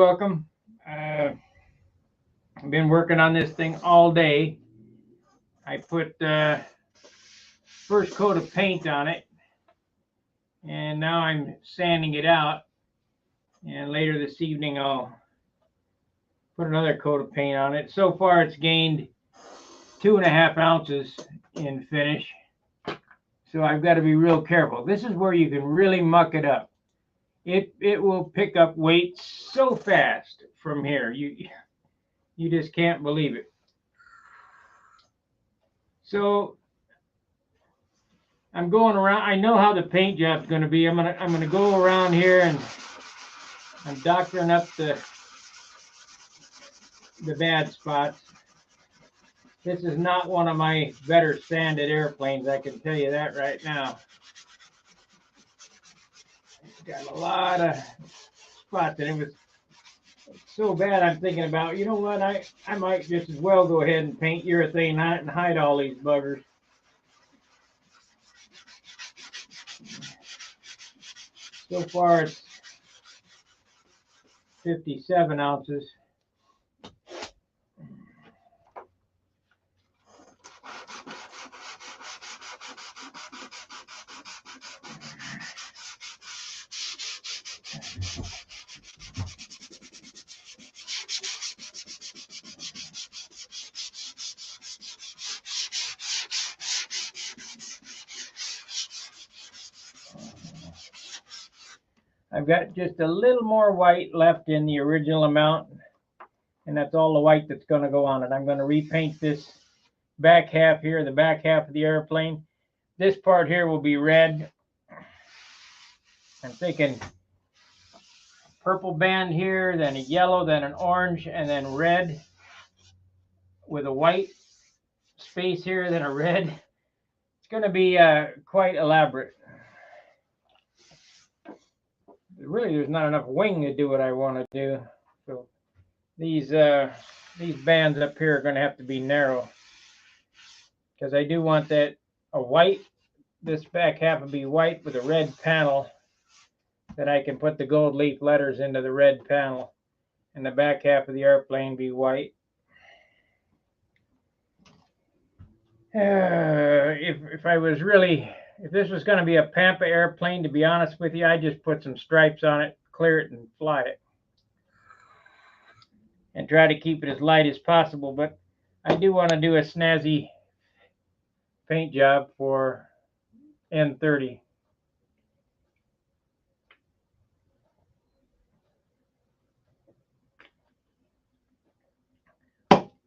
welcome. I've been working on this thing all day. I put first coat of paint on it, and now I'm sanding it out. And later this evening, I'll put another coat of paint on it. So far, it's gained 2.5 ounces in finish. So I've got to be real careful. This is where you can really muck it up. It will pick up weight so fast from here. You just can't believe it. So I'm going around. I know how the paint job's going to be. I'm gonna go around here, and I'm doctoring up the bad spots. This is not one of my better sanded airplanes, I can tell you that right now. It's got a lot of spots, and it was so bad I'm thinking about, you know what, I might just as well go ahead and paint urethane on it and hide all these buggers. So far it's 57 ounces. I've got just a little more white left in the original amount, and that's all the white that's going to go on it. I'm going to repaint this back half here, the back half of the airplane. This part here will be red. I'm thinking purple band here, then a yellow, then an orange, and then red with a white space here, then a red. It's going to be quite elaborate. Really, there's not enough wing to do what I want to do. So these bands up here are going to have to be narrow, because I do want that a white. This back half will be white with a red panel. That I can put the gold leaf letters into the red panel, and the back half of the airplane be white. If this was going to be a Pampa airplane, to be honest with you, I just put some stripes on it, clear it, and fly it, and try to keep it as light as possible. But I do want to do a snazzy paint job for N30.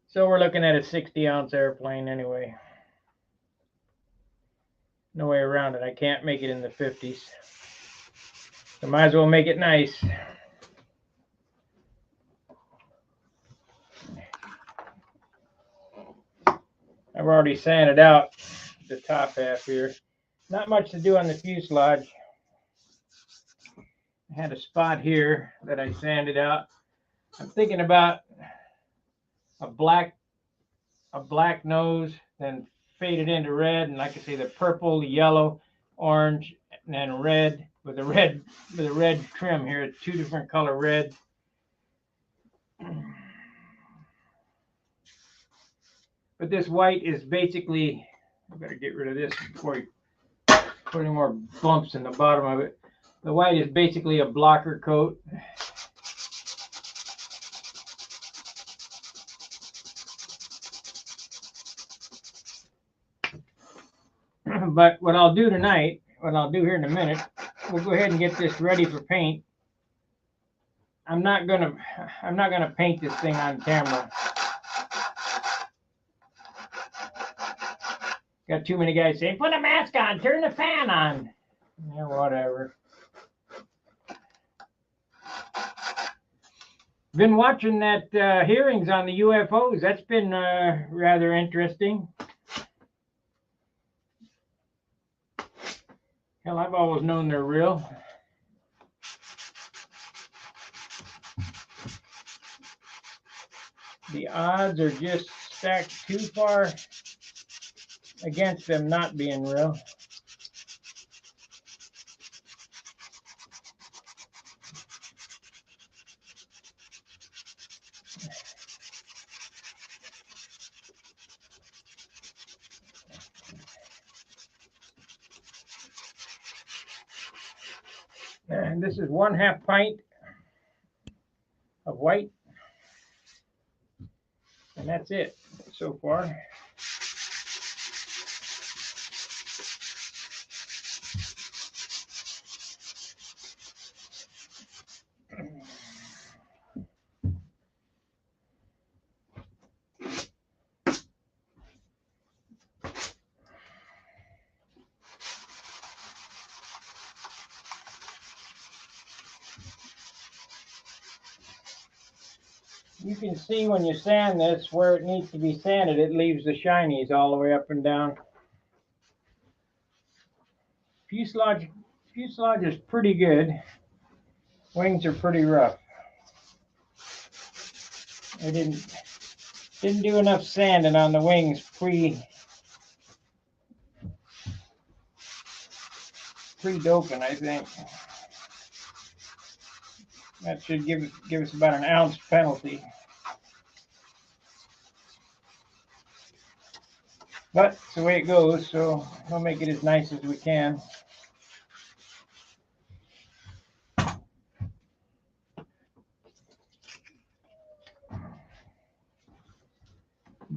So we're looking at a 60-ounce airplane anyway. No way around it. I can't make it in the 50s. So might as well make it nice. I've already sanded out the top half here. Not much to do on the fuselage. I had a spot here that I sanded out. I'm thinking about a black nose, then fade it into red, and like I say, the purple, the yellow, orange, and then red with a red trim here. It's 2 different color red. But this white is basically, I better get rid of this before you put any more bumps in the bottom of it. The white is basically a blocker coat. But what I'll do tonight, what I'll do here in a minute, we'll go ahead and get this ready for paint. I'm not gonna paint this thing on camera. Got too many guys saying, put a mask on, turn the fan on. Yeah, whatever. Been watching that hearings on the UFOs. That's been rather interesting. Hell, I've always known they're real. The odds are just stacked too far against them not being real. And this is 1/2 pint of white. And that's it so far. You can see when you sand this where it needs to be sanded, it leaves the shinies all the way up and down. Fuselage is pretty good. Wings are pretty rough. I didn't do enough sanding on the wings pre-doping, I think. That should give us about an ounce penalty. But it's the way it goes, so we'll make it as nice as we can.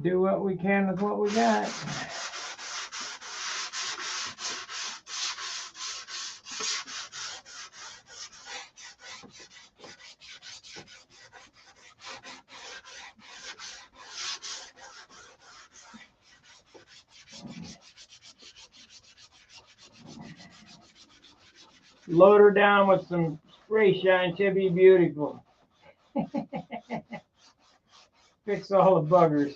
Do what we can with what we got. Load her down with some spray shine, she'll be beautiful. Fix all the buggers.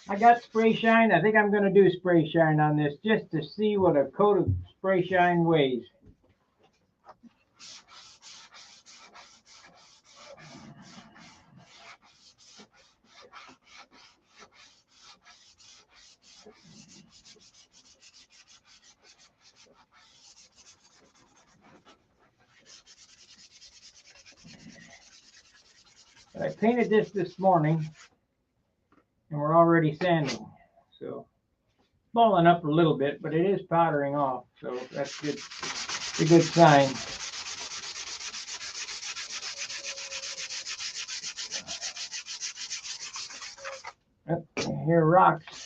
I got spray shine. I think I'm going to do spray shine on this just to see what a coat of spray shine weighs. I painted this morning, and we're already sanding. So balling up a little bit, but it is powdering off, so that's good. It's a good sign. Oh, here rocks.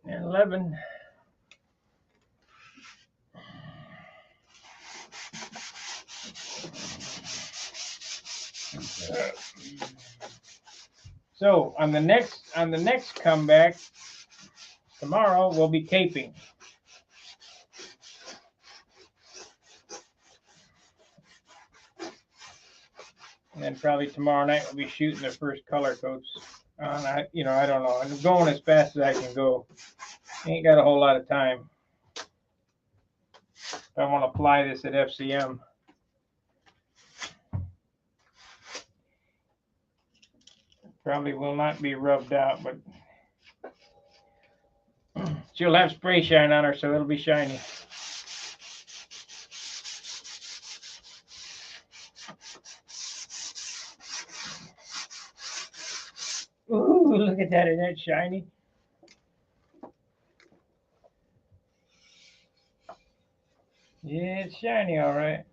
And 11. So on the next comeback tomorrow, we'll be caping. And then probably tomorrow night we'll be shooting the first color coats. I don't know. I'm going as fast as I can go. Ain't got a whole lot of time. I want to fly this at FCM. Probably will not be rubbed out, but she'll have spray shine on her, so it'll be shiny. Ooh, look at that. Isn't that shiny? Yeah, it's shiny, all right.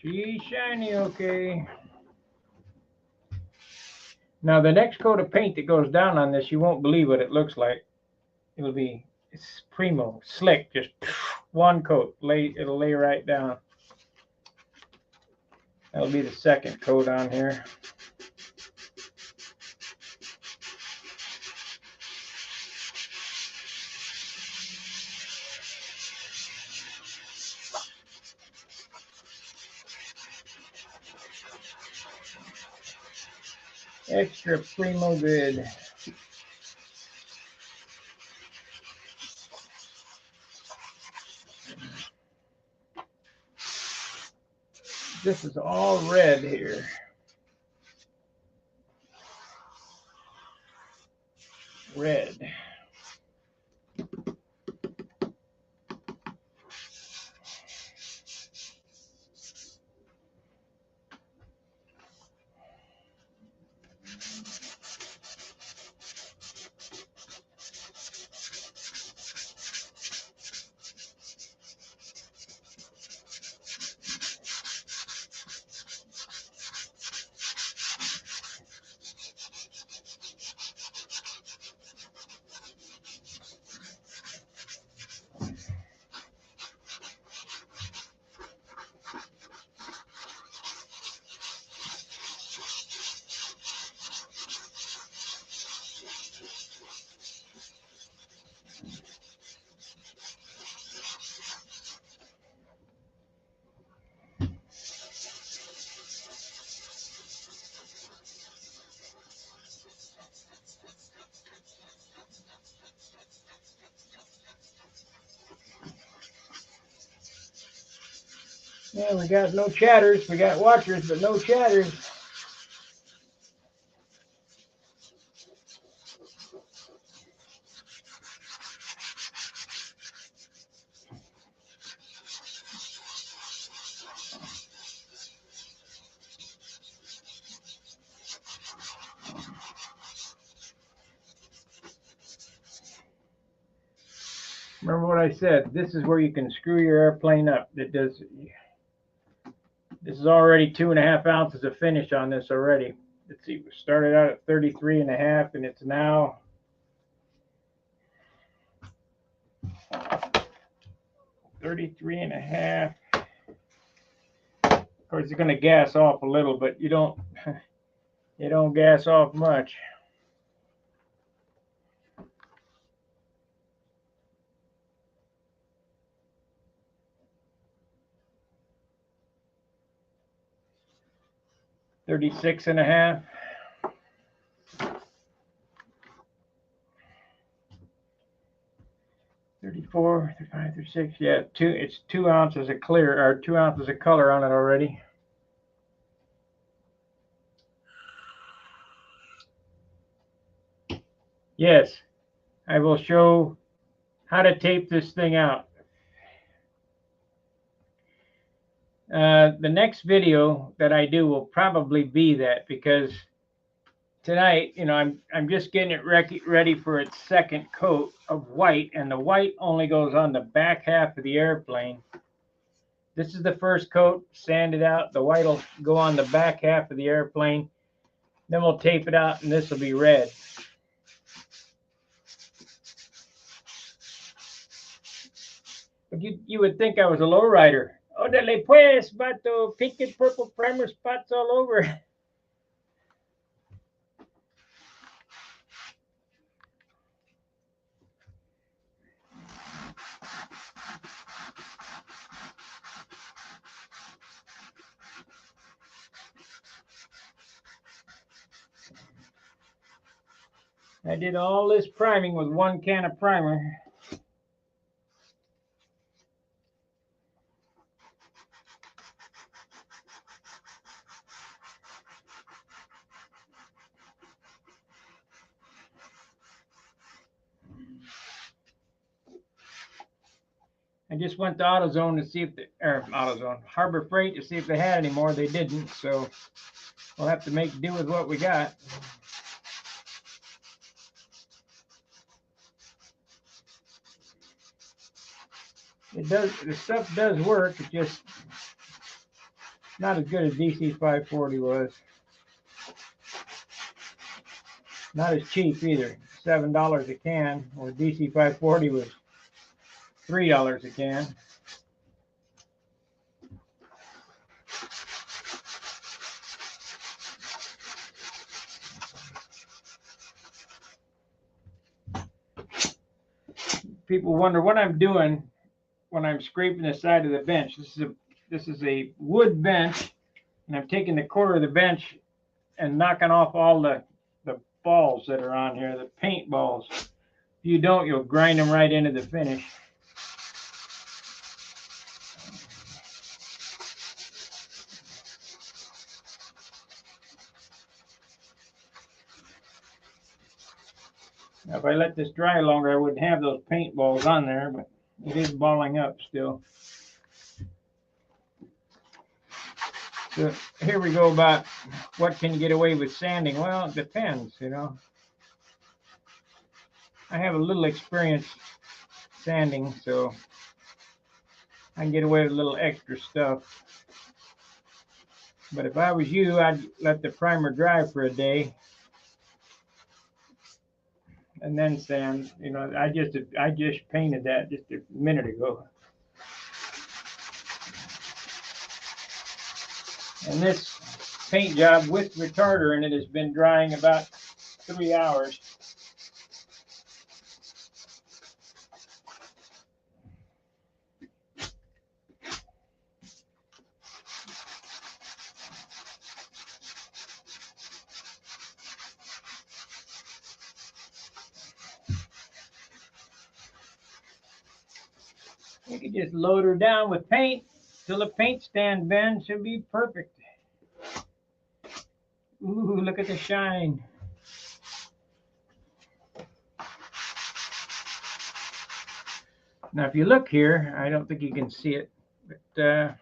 She's shiny, okay. Now the next coat of paint that goes down on this, you won't believe what it looks like. It'll be It's primo, slick, just one coat. It'll lay right down. That'll be the second coat on here. Extra primo good. This is all red here. Red. Yeah, we got no chatters. We got watchers, but no chatters. Remember what I said. This is where you can screw your airplane up. This is already 2.5 ounces of finish on this already. Let's see, we started out at 33.5 and it's now 33.5. Of course, it's going to gas off a little, but you don't gas off much. $36.5. 34, 35, 36. Yeah, it's 2 ounces of clear or 2 ounces of color on it already. Yes, I will show how to tape this thing out. The next video that I do will probably be that, because tonight, I'm just getting it ready for its second coat of white, and the white only goes on the back half of the airplane. This is the first coat, sand it out. The white will go on the back half of the airplane. Then we'll tape it out, and this will be red. But you would think I was a lowrider. Odale pues, vato, pink and purple primer spots all over. I did all this priming with 1 can of primer. I just went to AutoZone to see if Harbor Freight to see if they had any more. They didn't, so we'll have to make do with what we got. The stuff does work. It's just not as good as DC 540 was. Not as cheap either. $7 a can, where DC 540 was $3 a can. People wonder what I'm doing when I'm scraping the side of the bench. This is a wood bench, and I'm taking the corner of the bench and knocking off all the balls that are on here, the paint balls. If you don't, you'll grind them right into the finish. Now, if I let this dry longer, I wouldn't have those paint balls on there, but it is balling up still. So here we go about what can you get away with sanding. Well, it depends, you know. I have a little experience sanding, so I can get away with a little extra stuff. But if I was you, I'd let the primer dry for a day and then sand. You know, I just painted that just a minute ago. And this paint job with retarder in it has been drying about 3 hours. You can just load her down with paint till the paint stand bends. She'll be perfect. Ooh, look at the shine. Now, if you look here, I don't think you can see it, but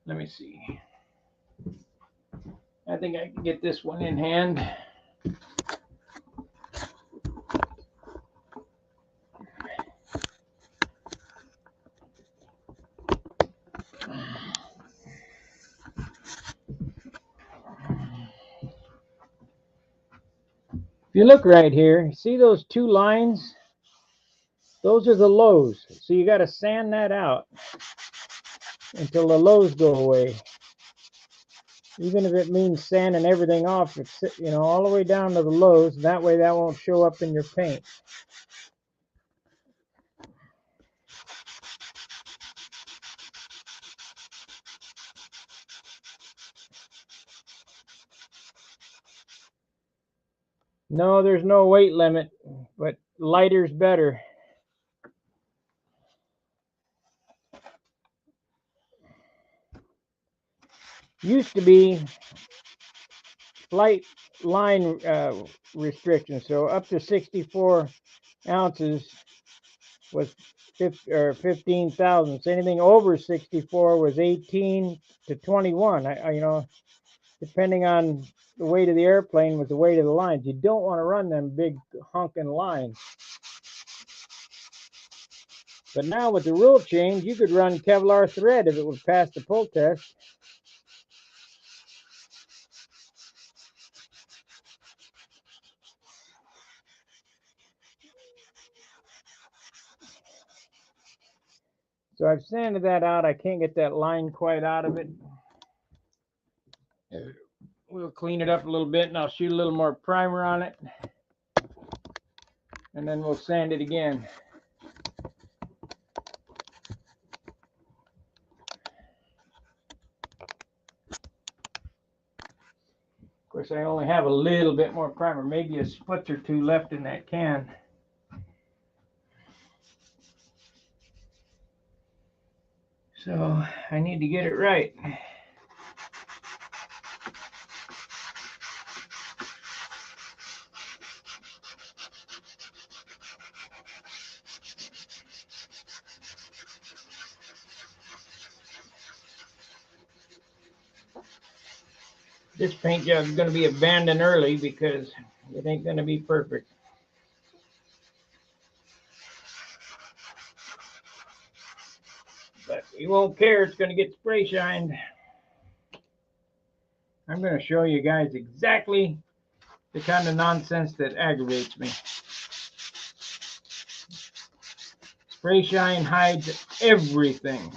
let me see. I think I can get this one in hand. If you look right here, see those 2 lines? Those are the lows. So you got to sand that out until the lows go away. Even if it means sanding everything off, you know, all the way down to the lows. That way that won't show up in your paint. No, there's no weight limit, but lighter's better. Used to be light line restriction, so up to 64 ounces was 15 thousandths. Anything over 64 was 18 to 21. You know, depending on the weight of the airplane was the weight of the lines. You don't want to run them big honking lines. But now with the rule change, you could run Kevlar thread if it would pass the pull test. So I've sanded that out. I can't get that line quite out of it. We'll clean it up a little bit and I'll shoot a little more primer on it. And then we'll sand it again. Of course, I only have a little bit more primer, maybe a split or 2 left in that can. So I need to get it right. This paint job is going to be abandoned early because it ain't going to be perfect. But you won't care, it's going to get spray shined. I'm going to show you guys exactly the kind of nonsense that aggravates me. Spray shine hides everything.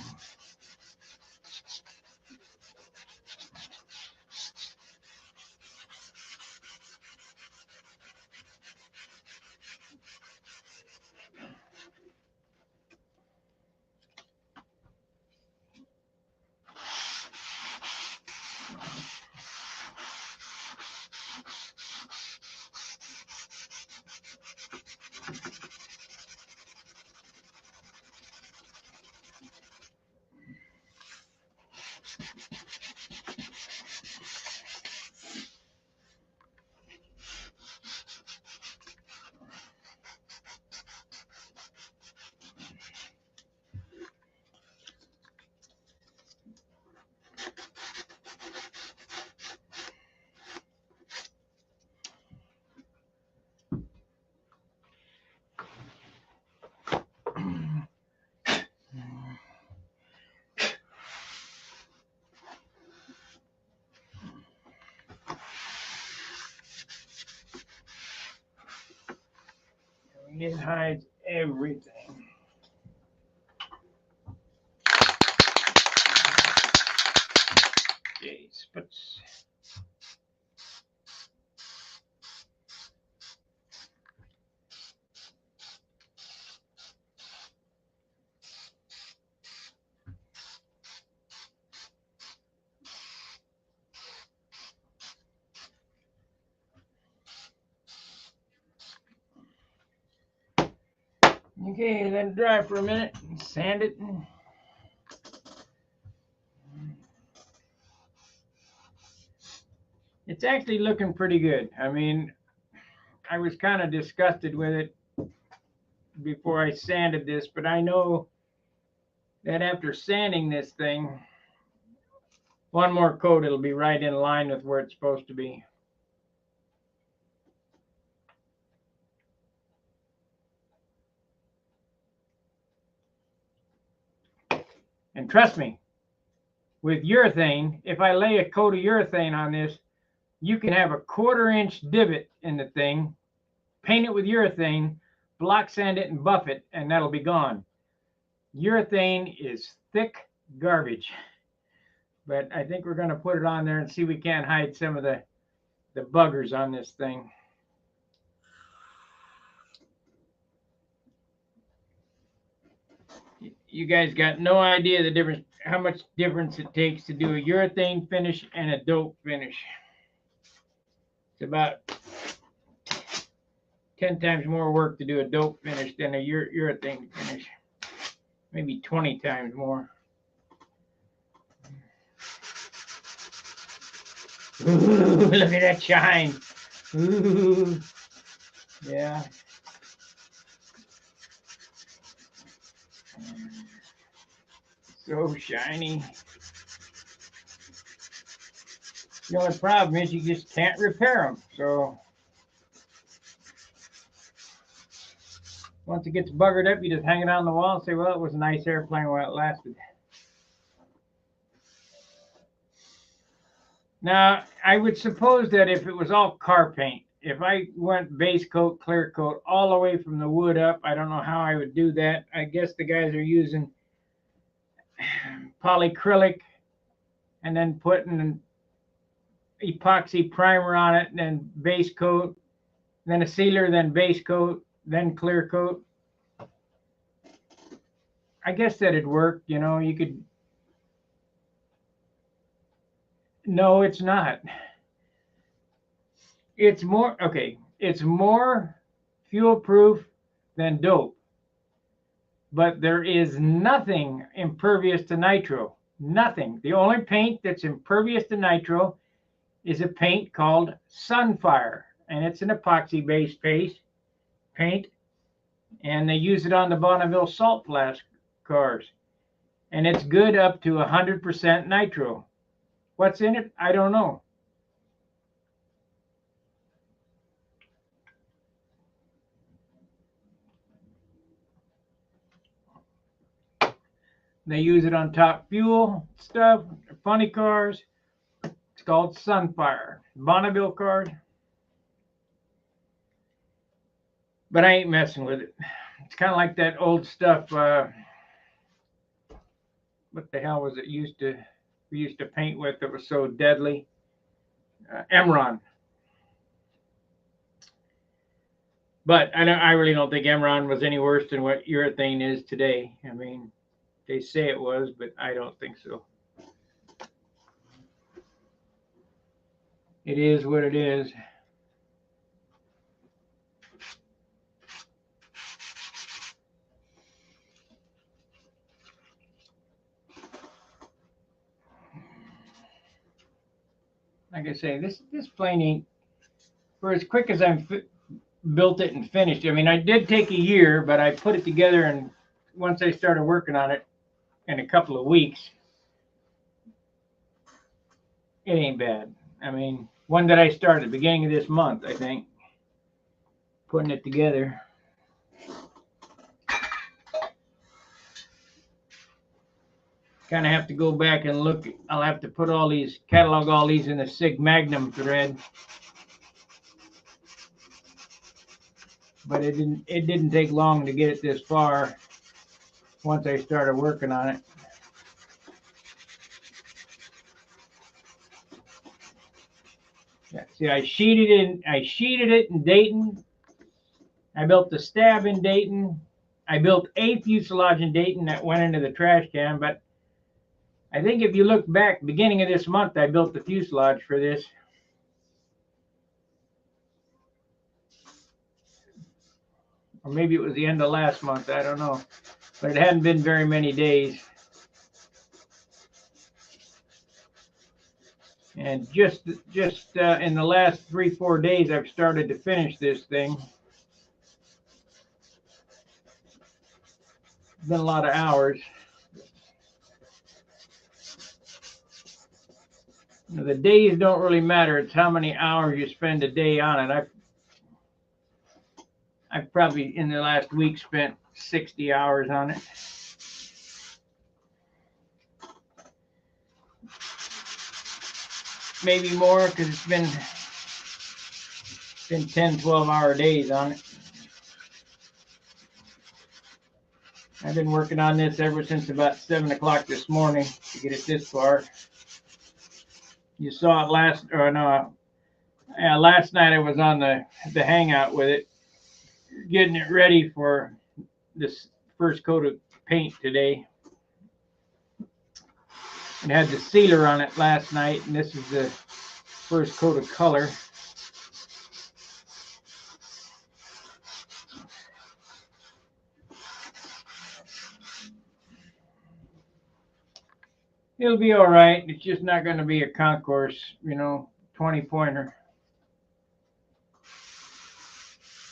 It hides everything. Okay, sputs. Okay, let it dry for a minute and sand it. It's actually looking pretty good. I mean, I was kind of disgusted with it before I sanded this, but I know that after sanding this thing, one more coat, it'll be right in line with where it's supposed to be. And trust me, with urethane, if I lay a coat of urethane on this, you can have a 1/4 inch divot in the thing, paint it with urethane, block sand it and buff it, and that'll be gone. Urethane is thick garbage. But I think we're going to put it on there and see if we can't hide some of the buggers on this thing. You guys got no idea the difference, how much difference it takes to do a urethane finish and a dope finish. It's about 10 times more work to do a dope finish than a urethane finish. Maybe 20 times more. Ooh, look at that shine. Ooh. Yeah. So shiny. The only problem is you just can't repair them. So once it gets buggered up, you just hang it on the wall and say, well, it was a nice airplane while it lasted. Now, I would suppose that if it was all car paint, if I went base coat, clear coat, all the way from the wood up, I don't know how I would do that. I guess the guys are using polyacrylic and then putting an epoxy primer on it, and then base coat, then a sealer, then base coat, then clear coat. I guess that'd work. You know, you could. No, it's not. It's more, okay, it's more fuel proof than dope. But there is nothing impervious to nitro. Nothing. The only paint that's impervious to nitro is a paint called Sunfire. And it's an epoxy-based paint. And they use it on the Bonneville salt flask cars. And it's good up to 100% nitro. What's in it? I don't know. They use it on top fuel stuff, funny cars. It's called Sunfire. Bonneville cars. But I ain't messing with it. It's kind of like that old stuff. What the hell was it we used to paint with that was so deadly? Emron. But I really don't think Emron was any worse than what urethane is today. I mean, they say it was, but I don't think so. It is what it is. Like I say, this plane ain't, for as quick as I've built it and finished. I mean, I did take a year, but I put it together, and once I started working on it in a couple of weeks, it ain't bad. I mean, one that I started beginning of this month, I think, putting it together. Kind of have to go back and look. I'll have to put all these, catalog all these in a SIG MAGNUM thread. But it didn't take long to get it this far once I started working on it. Yeah, see, I sheeted it in Dayton. I built the stab in Dayton. I built a fuselage in Dayton that went into the trash can, but I think if you look back, beginning of this month, I built the fuselage for this. Or maybe it was the end of last month, I don't know. But it hadn't been very many days. And just in the last 3-4 days, I've started to finish this thing. It's been a lot of hours. You know, the days don't really matter. It's how many hours you spend a day on it. I've probably in the last week spent 60 hours on it. Maybe more, because it's been 10, 12-hour days on it. I've been working on this ever since about 7 o'clock this morning to get it this far. You saw it last night I was on the hangout with it, getting it ready for this first coat of paint today. It had the sealer on it last night, and this is the first coat of color. It'll be all right. It's just not going to be a concourse, 20-pointer.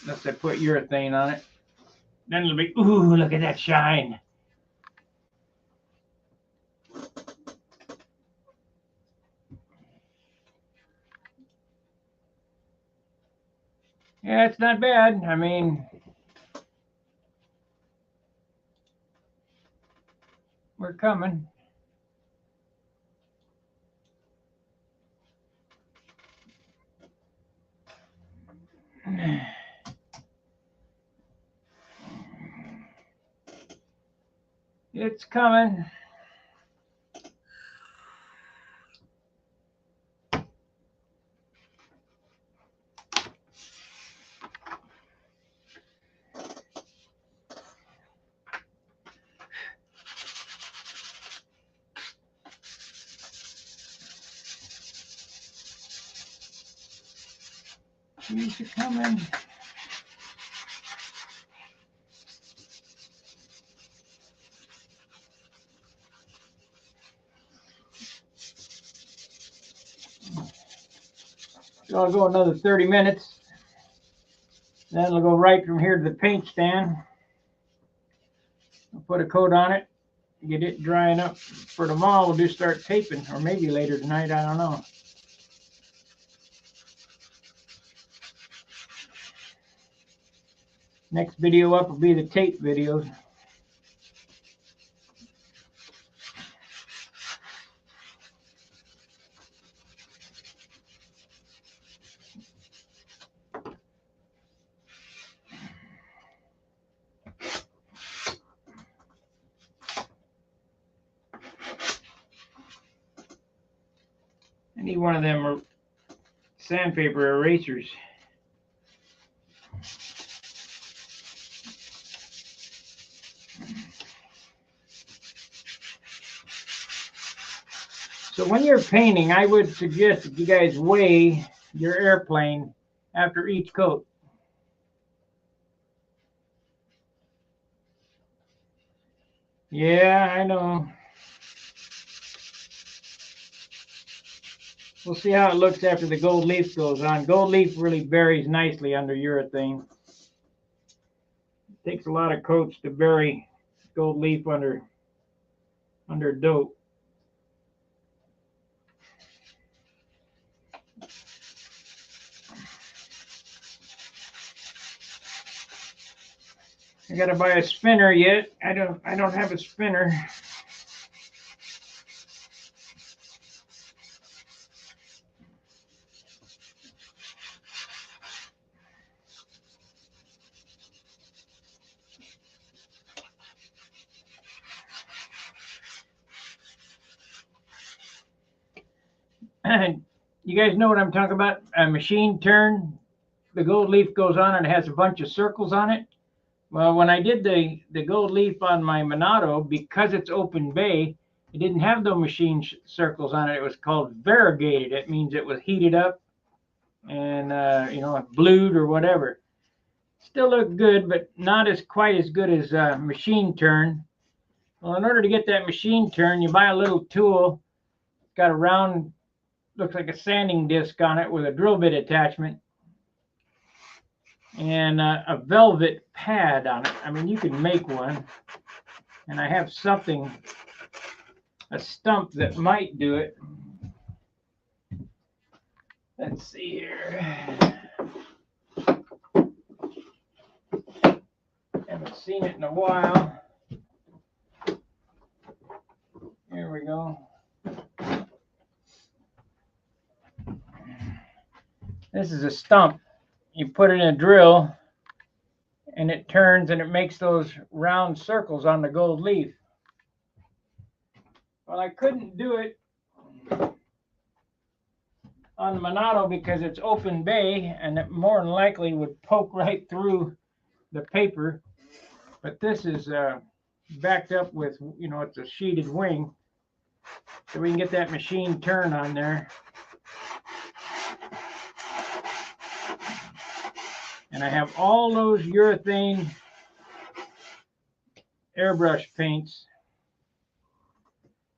Unless I put urethane on it. Then it'll be, ooh, look at that shine. Yeah, it's not bad. I mean, we're coming. It's coming. It's coming. So I'll go another 30 minutes. Then it'll go right from here to the paint stand. I'll put a coat on it, get it drying up. For tomorrow, we'll just start taping, or maybe later tonight, I don't know. Next video up will be the tape videos. need one of them sandpaper erasers. So when you're painting, I would suggest that you guys weigh your airplane after each coat. Yeah, I know. We'll see how it looks after the gold leaf goes on. Gold leaf really buries nicely under urethane. It takes a lot of coats to bury gold leaf under dope. I gotta buy a spinner yet. I don't have a spinner. You guys know what I'm talking about? A machine turn. The gold leaf goes on and it has a bunch of circles on it. Well, when I did the gold leaf on my Monado, because it's open bay, it didn't have no machine circles on it. It was called variegated. It means it was heated up and blued or whatever. Still looked good, but not quite as good as machine turn. Well, in order to get that machine turn, you buy a little tool. It's got a round, looks like a sanding disc on it with a drill bit attachment and a velvet pad on it. I mean, you can make one, and I have something, a stump that might do it. Let's see here. Haven't seen it in a while. Here we go. This is a stump. You put it in a drill and it turns and it makes those round circles on the gold leaf. Well, I couldn't do it on the Monado because it's open bay and it more than likely would poke right through the paper. But this is backed up with, it's a sheeted wing. So we can get that machine turn on there. And I have all those urethane airbrush paints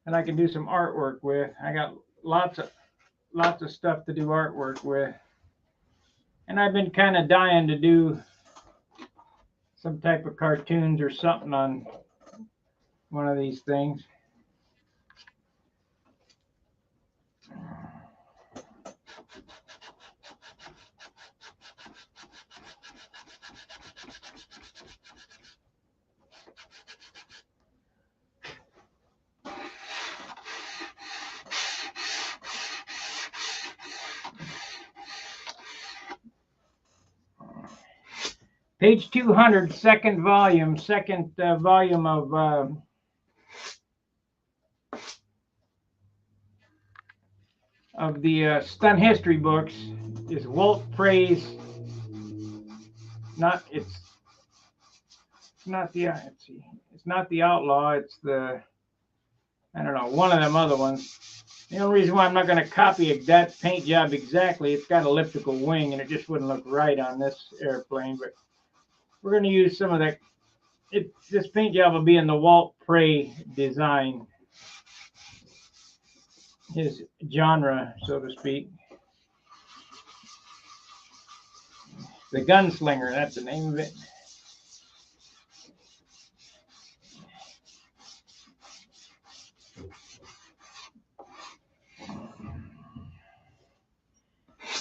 that I can do some artwork with. I got lots of stuff to do artwork with. And I've been kind of dying to do some type of cartoons or something on one of these things. Page 200, second volume of the stunt history books is Walt Prey's. It's not the Outlaw. It's the, I don't know, one of them other ones. The only reason why I'm not going to copy that paint job exactly, it's got elliptical wing and it just wouldn't look right on this airplane. But we're going to use some of that. This paint job will be in the Walt Prey design, his genre, so to speak. The Gunslinger, that's the name of it.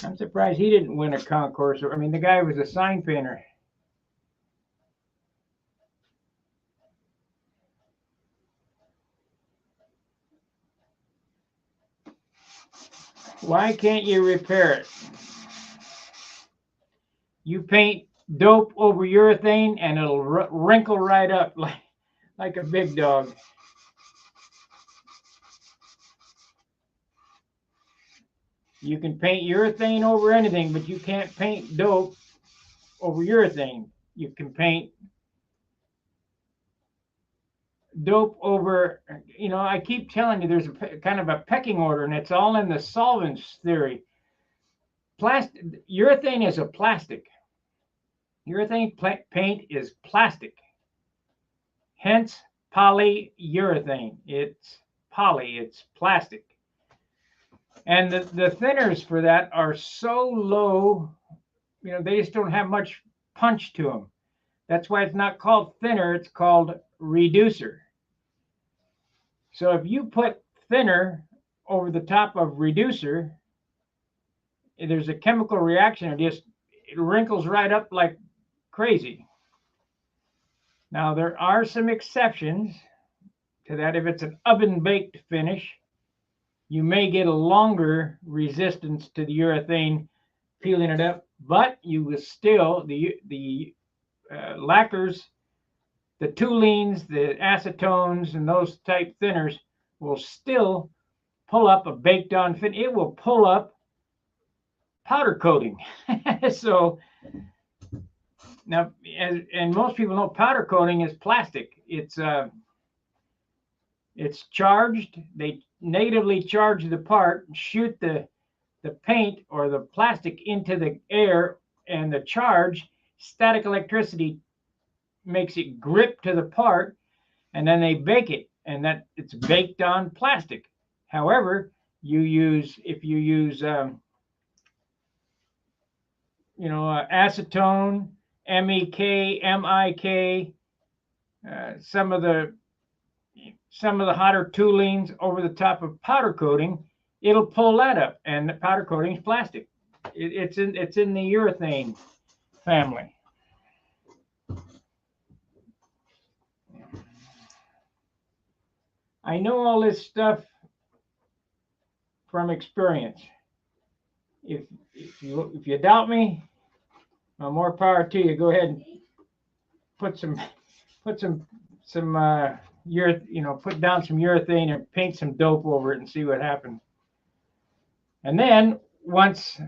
I'm surprised he didn't win a concourse. I mean, the guy was a sign painter. Why can't you repair it? You paint dope over urethane and it'll wrinkle right up like a big dog. You can paint urethane over anything, but you can't paint dope over urethane. You can paint dope over, I keep telling you there's a kind of a pecking order, and it's all in the solvents theory. Urethane is a plastic. Urethane paint is plastic. Hence polyurethane. It's poly, it's plastic. And the thinners for that are so low, they just don't have much punch to them. That's why it's not called thinner, it's called reducer. So if you put thinner over the top of reducer, there's a chemical reaction. It wrinkles right up like crazy. Now, there are some exceptions to that. If it's an oven-baked finish, you may get a longer resistance to the urethane peeling it up, but you will still, the lacquers, the toluenes, the acetones, and those type thinners will still pull up a baked on fin. It will pull up powder coating. So now, and most people know powder coating is plastic. It's charged. They negatively charge the part, shoot the paint or the plastic into the air, and the charge, static electricity, makes it grip to the part, and then they bake it, and that it's baked on plastic. However, if you use acetone, MEK, MIK, some of the hotter toluenes over the top of powder coating, it'll pull that up, and the powder coating is plastic. It's in the urethane family. I know all this stuff from experience. If you doubt me, well, more power to you. Go ahead and put down some urethane and paint some dope over it and see what happens. And then once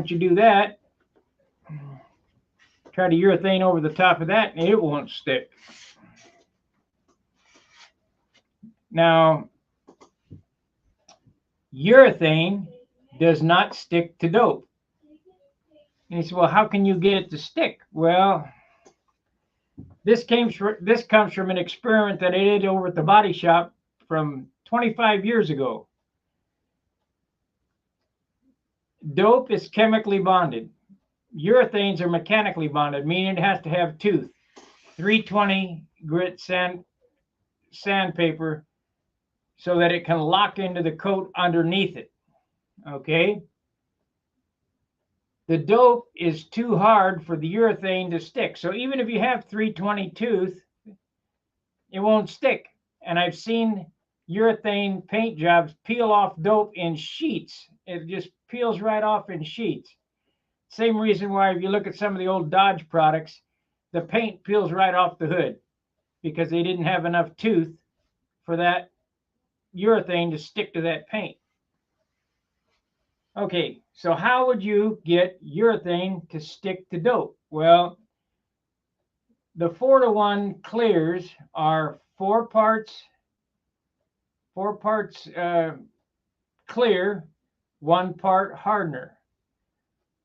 you do that, try to urethane over the top of that, and it won't stick. Now, urethane does not stick to dope. And you say, well, how can you get it to stick? Well, this comes from an experiment that I did over at the body shop from 25 years ago. Dope is chemically bonded. Urethanes are mechanically bonded, meaning it has to have tooth. 320 grit sandpaper so that it can lock into the coat underneath it. Okay? The dope is too hard for the urethane to stick. So even if you have 320 tooth, it won't stick. And I've seen urethane paint jobs peel off dope in sheets. It just peels right off in sheets. Same reason why if you look at some of the old Dodge products, the paint peels right off the hood because they didn't have enough tooth for that urethane to stick to that paint. Okay, so how would you get urethane to stick to dope? Well, the 4-to-1 clears are 4 parts clear, 1 part hardener.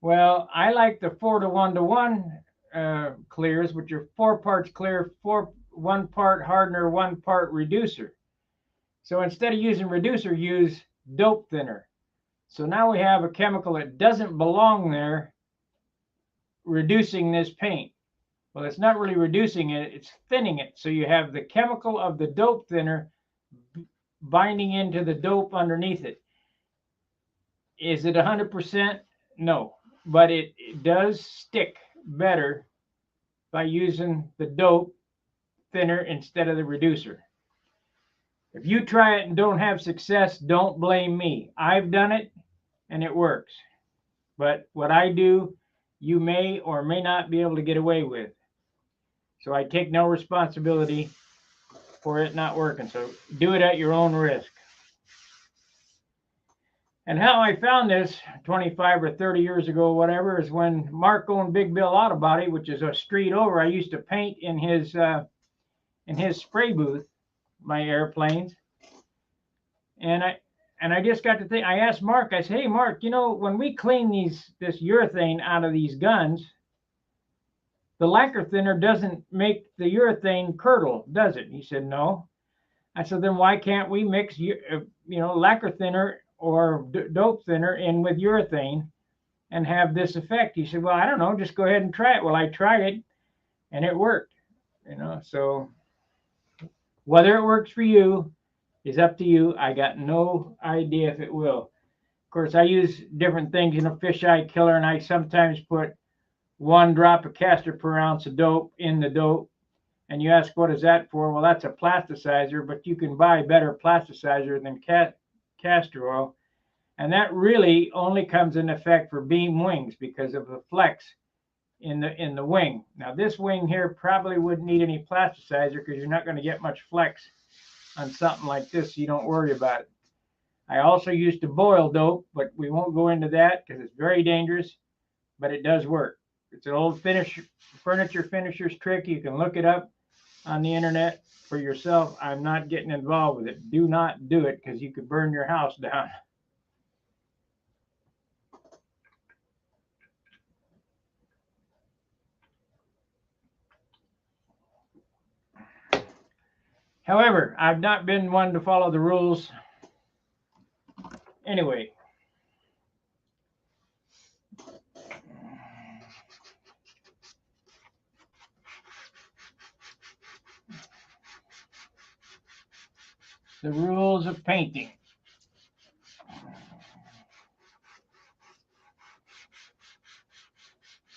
Well, I like the 4-to-1 clears, which are 4 parts clear, 1 part hardener, 1 part reducer. So instead of using reducer, use dope thinner. So now we have a chemical that doesn't belong there reducing this paint. Well, it's not really reducing it, it's thinning it. So you have the chemical of the dope thinner binding into the dope underneath it. Is it 100%? No, but it does stick better by using the dope thinner instead of the reducer. If you try it and don't have success, don't blame me. I've done it and it works. But what I do, you may or may not be able to get away with. So I take no responsibility for it not working. So do it at your own risk. And how I found this 25 or 30 years ago, whatever, is when Mark owned Big Bill Auto Body, which is a street over. I used to paint in his spray booth, my airplanes. And I just got to think. I asked Mark. I said, "Hey, Mark, you know, when we clean this urethane out of these guns, the lacquer thinner doesn't make the urethane curdle, does it?" He said, "No." I said, "Then why can't we mix, lacquer thinner or dope thinner in with urethane and have this effect?" He said, "Well, I don't know. Just go ahead and try it." Well, I tried it, and it worked. So whether it works for you is up to you. I got no idea if it will. Of course, I use different things, fisheye killer, and I sometimes put 1 drop of castor per ounce of dope in the dope. And you ask, what is that for? Well, that's a plasticizer, but you can buy better plasticizer than castor oil. And that really only comes in effect for beam wings because of the flex in the wing. Now, this wing here probably wouldn't need any plasticizer because you're not going to get much flex on something like this, so you don't worry about it. I also used to boil dope, but we won't go into that because it's very dangerous, but it does work. It's an old furniture finisher's trick. You can look it up on the internet for yourself. I'm not getting involved with it. Do not do it because you could burn your house down. However, I've not been one to follow the rules. Anyway. The rules of painting.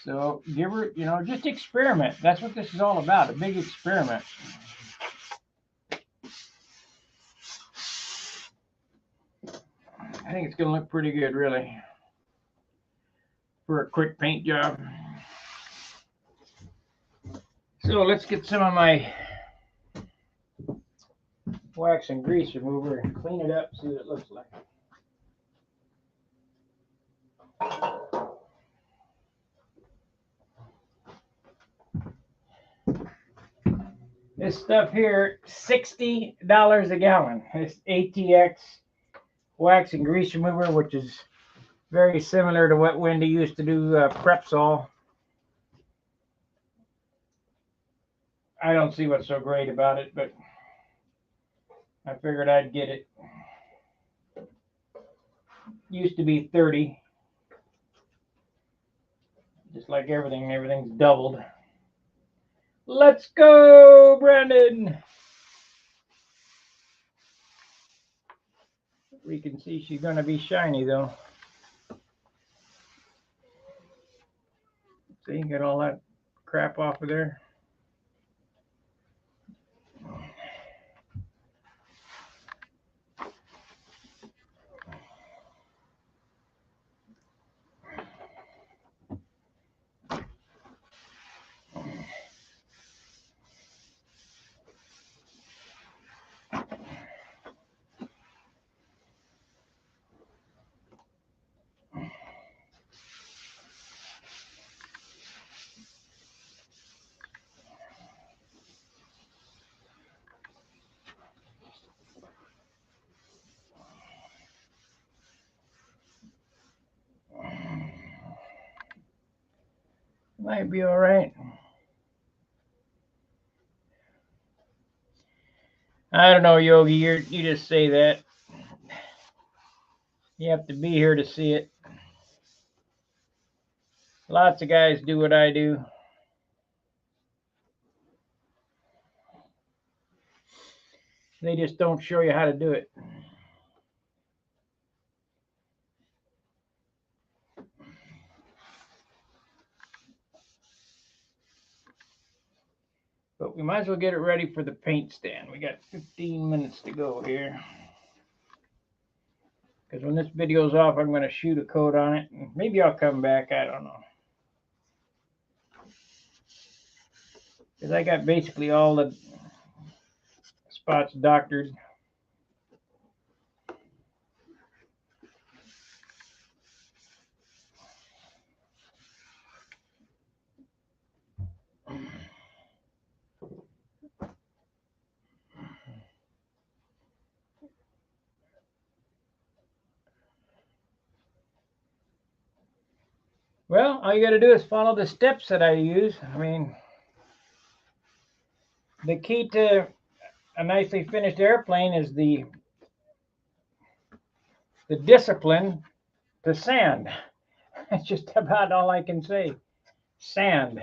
So give her, just experiment. That's what this is all about, a big experiment. I think it's going to look pretty good, really, for a quick paint job. So let's get some of my wax and grease remover and clean it up, see what it looks like. This stuff here, $60 a gallon. It's ATX wax and grease remover, which is very similar to what Wendy used to do, Prepsol. I don't see what's so great about it, but I figured I'd get it. Used to be 30. Just like everything's doubled. Let's go, Brandon. We can see she's going to be shiny, though. See, get all that crap off of there. Might be all right. I don't know, Yogi. You just say that. You have to be here to see it. Lots of guys do what I do. They just don't show you how to do it. But we might as well get it ready for the paint stand. We got 15 minutes to go here. Because when this video's off, I'm going to shoot a coat on it. Maybe I'll come back. I don't know. Because I got basically all the spots doctored. Well, all you got to do is follow the steps that I use. I mean, the key to a nicely finished airplane is the discipline to sand. That's just about all I can say. Sand.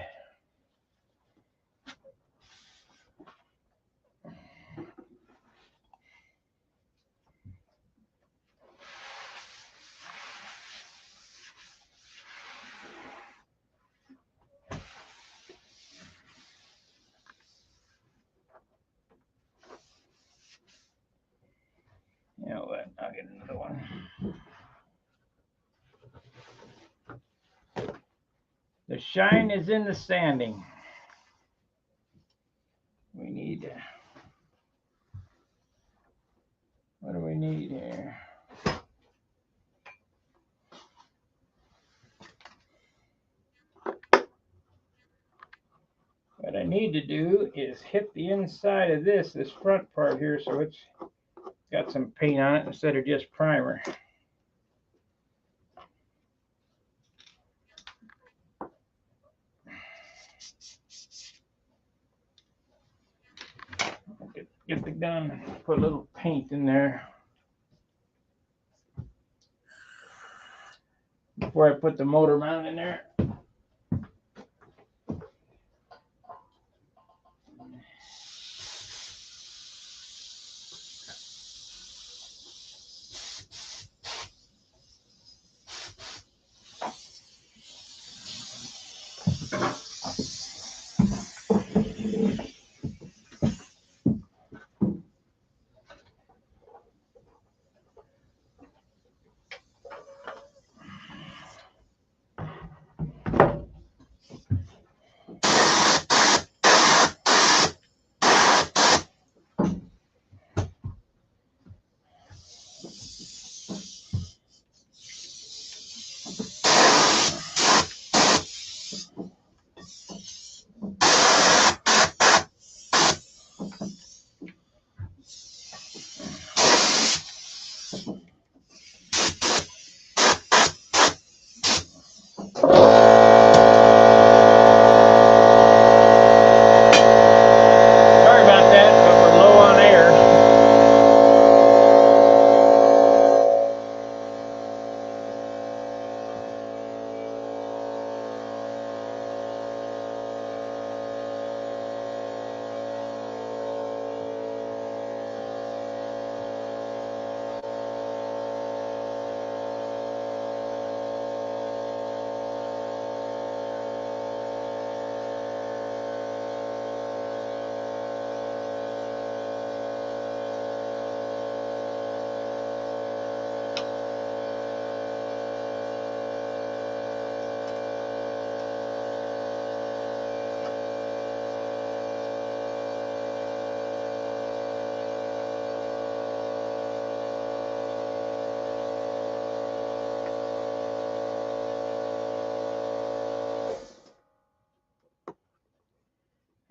You know what? I'll get another one. The shine is in the sanding. We need, what do we need here? What I need to do is hit the inside of this front part here, so it's got some paint on it instead of just primer. Get the gun, put a little paint in there before I put the motor mount in there.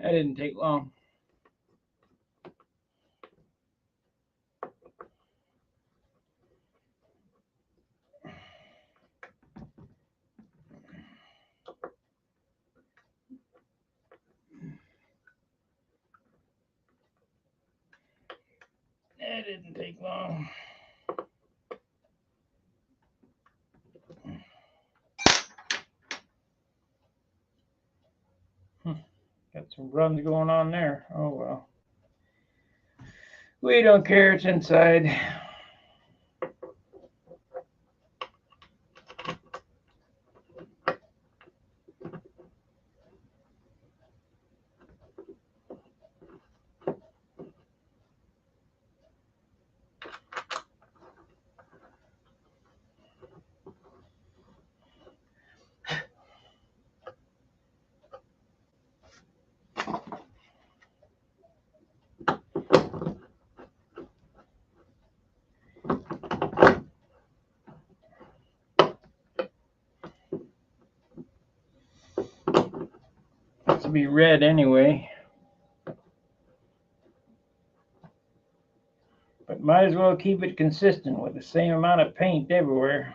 That didn't take long. That didn't take long. Got some runs going on there. Oh well. We don't care, it's inside. It's to be red anyway. But might as well keep it consistent with the same amount of paint everywhere.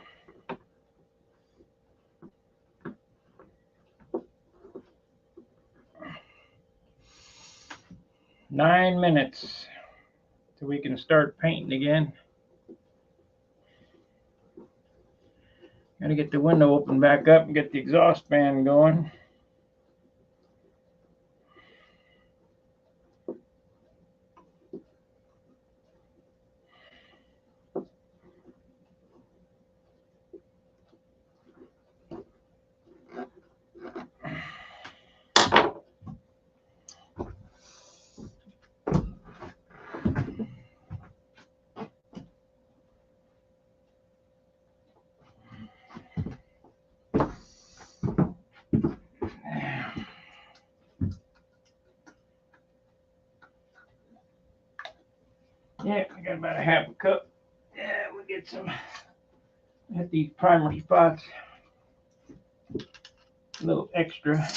9 minutes till we can start painting again. Gotta get the window open back up and get the exhaust fan going. Yeah, I got about a half a cup. Yeah, we'll get some at these primer spots. A little extra.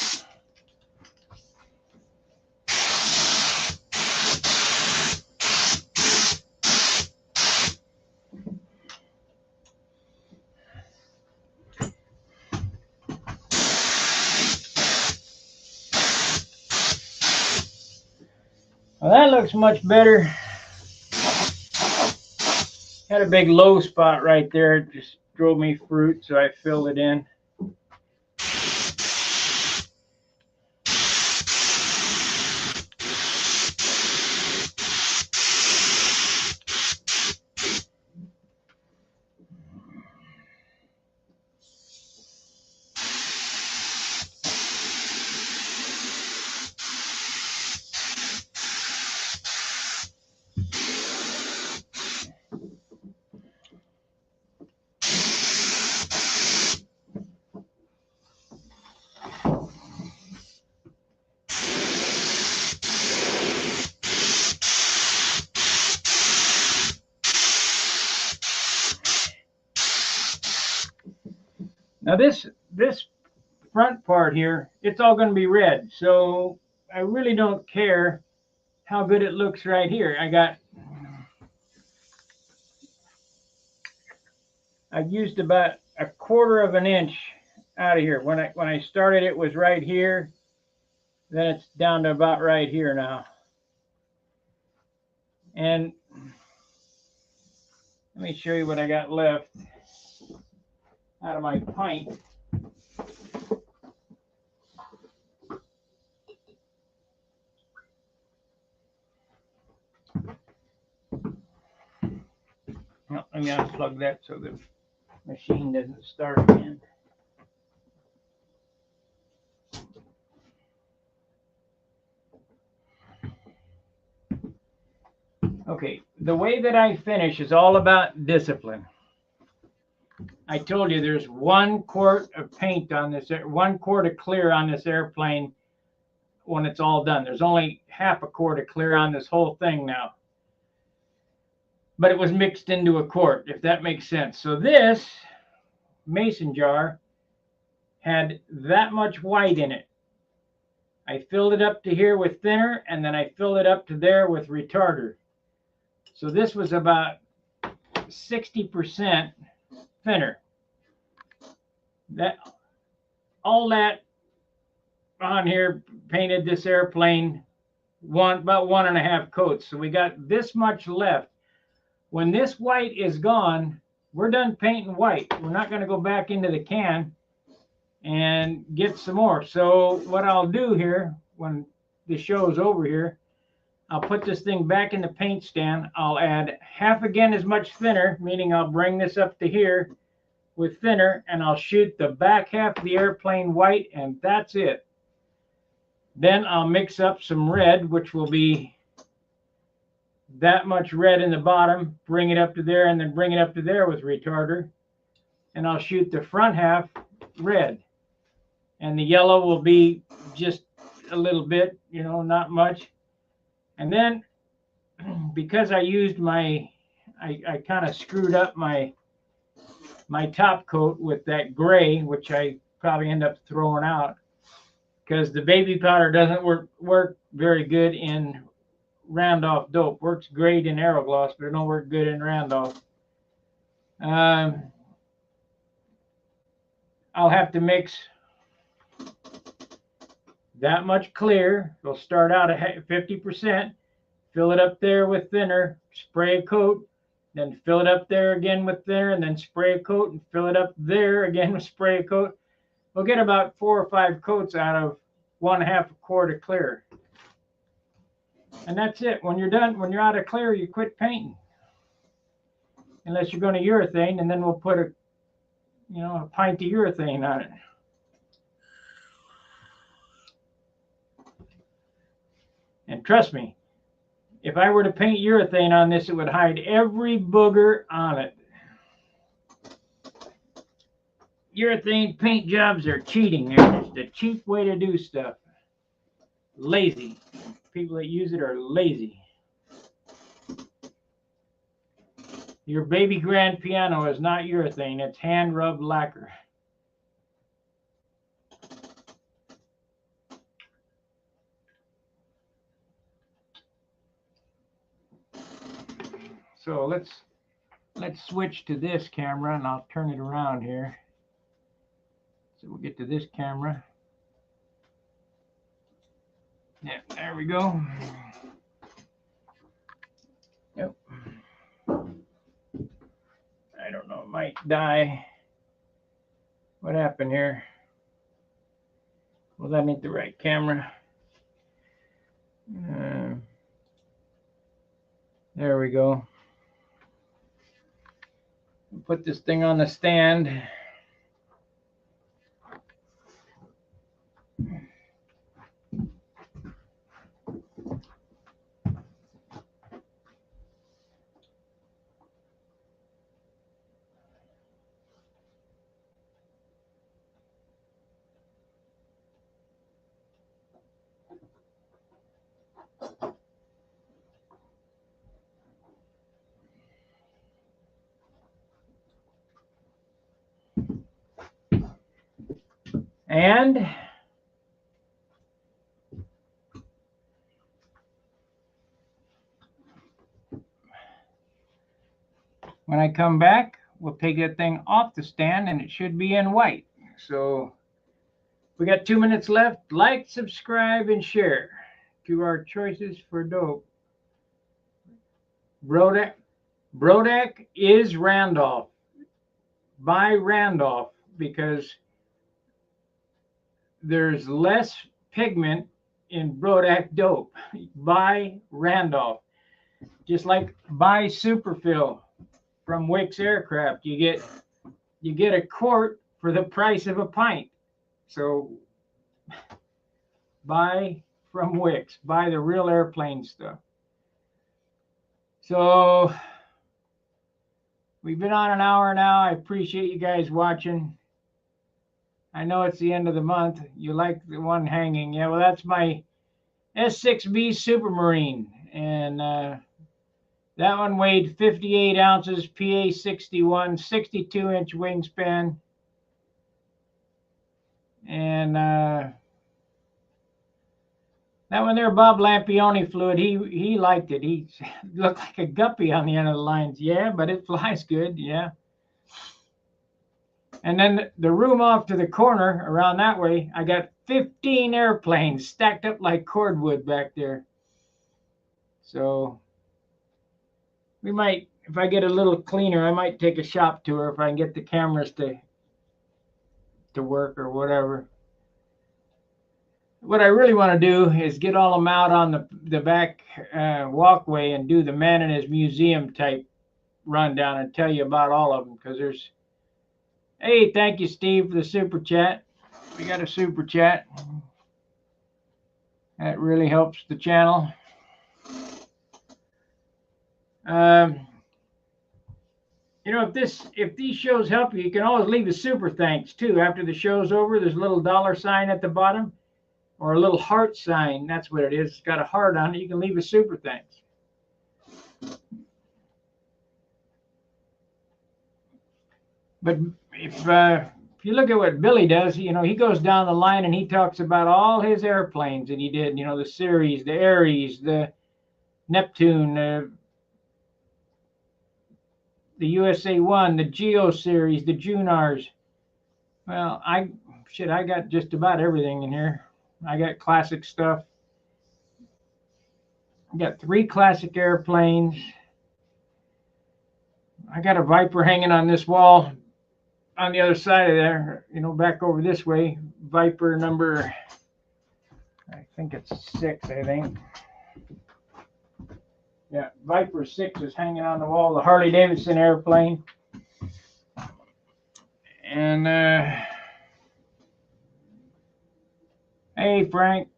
Well, that looks much better. Had a big low spot right there. It just drove me fruit, so I filled it in. Now this front part here, it's all going to be red, so I really don't care how good it looks right here. I've used about 1/4 of an inch out of here. When I started, it was right here. Then it's down to about right here now. And let me show you what I got left out of my pint. Well, let me unplug that so the machine doesn't start again. Okay, the way that I finish is all about discipline. I told you there's 1 quart of paint on this, 1 quart of clear on this airplane when it's all done. There's only half a quart of clear on this whole thing now. But it was mixed into a quart, if that makes sense. So this mason jar had that much white in it. I filled it up to here with thinner, and then I filled it up to there with retarder. So this was about 60% thinner. All that on here painted this airplane about 1.5 coats. So we got this much left. When this white is gone, we're done painting white. We're not going to go back into the can and get some more. So what I'll do here, when the show is over here, I'll put this thing back in the paint stand. I'll add half again as much thinner, meaning I'll bring this up to here with thinner, and I'll shoot the back half of the airplane white, and that's it. Then I'll mix up some red, which will be that much red in the bottom, bring it up to there, and then bring it up to there with retarder. And I'll shoot the front half red. And the yellow will be just a little bit, you know, not much. And then, because I used I kind of screwed up my top coat with that gray, which I probably end up throwing out, because the baby powder doesn't work very good in round-off dope. Works great in Aerogloss, but it don't work good in round-off. I'll have to mix that much clear. It'll start out at 50%. fill it up there with thinner, spray a coat, then fill it up there again with thinner, and then spray a coat and fill it up there again with spray a coat. We'll get about 4 or 5 coats out of 1/2 quart of clear. And that's it. When you're done, when you're out of clear, you quit painting. Unless you're going to urethane, and then we'll put a pint of urethane on it. And trust me, if I were to paint urethane on this, it would hide every booger on it. Urethane paint jobs are cheating. They're just a cheap way to do stuff. Lazy. People that use it are lazy. Your baby grand piano is not urethane, it's hand rubbed lacquer. So let's switch to this camera, and I'll turn it around here. So we'll get to this camera. Yeah, there we go. Yep. I don't know, it might die. What happened here? Well, that ain't the right camera. There we go. Put this thing on the stand. And when I come back, we'll take that thing off the stand, and it should be in white. So we got 2 minutes left. Like, subscribe, and share to our choices for dope. Brodak is Randolph. Buy Randolph because there's less pigment in Brodak dope. Buy Randolph. Just like buy Superfill from Wicks Aircraft. You get a quart for the price of a pint. So buy from Wicks. Buy the real airplane stuff. So we've been on an hour now. I appreciate you guys watching. I know it's the end of the month. You like the one hanging. Yeah, well, that's my S6B Supermarine. And that one weighed 58 ounces, PA 61, 62-inch wingspan. And that one there, Bob Lampione fluid, he liked it. He looked like a guppy on the end of the lines. Yeah, but it flies good. Yeah. And then the room off to the corner around that way, I got 15 airplanes stacked up like cordwood back there. So we might, if I get a little cleaner, I might take a shop tour if I can get the cameras to work or whatever. What I really want to do is get all them out on the back walkway and do the man in his museum type rundown and tell you about all of them, because there's. Hey, thank you, Steve, for the super chat. We got a super chat. That really helps the channel. You know, if these shows help you, you can always leave a super thanks too. After the show's over, there's a little $sign at the bottom, or a little heart sign. That's what it is. It's got a heart on it. You can leave a super thanks. But if you look at what Billy does, you know, he goes down the line and he talks about all his airplanes that he did. You know, the Ceres, the Ares, the Neptune, the USA-1, the Geo Series, the Junars. Well, I got just about everything in here. I got classic stuff. We got 3 classic airplanes. I got a Viper hanging on this wall on the other side of there, you know, back over this way. Viper number, I think it's 6, I think. Yeah, Viper 6 is hanging on the wall, the Harley Davidson airplane. And, hey, Frank.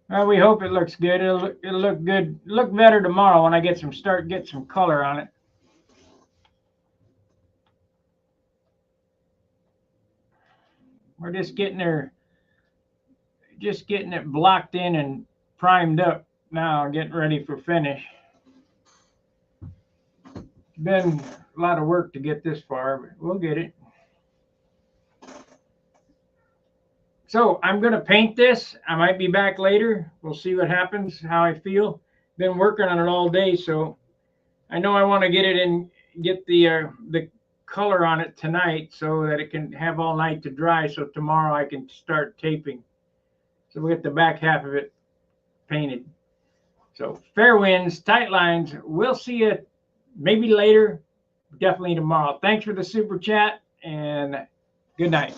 Well, we hope it looks good. It'll look good. Look better tomorrow when I get some color on it. We're just getting it blocked in and primed up now, getting ready for finish. It's been a lot of work to get this far, but we'll get it. So I'm going to paint this. I might be back later. We'll see what happens, how I feel. Been working on it all day, so I know I want to get it in, get the color on it tonight so that it can have all night to dry, so tomorrow I can start taping. So we'll get the back half of it painted. So fair winds, tight lines. We'll see you maybe later, definitely tomorrow. Thanks for the super chat, and good night.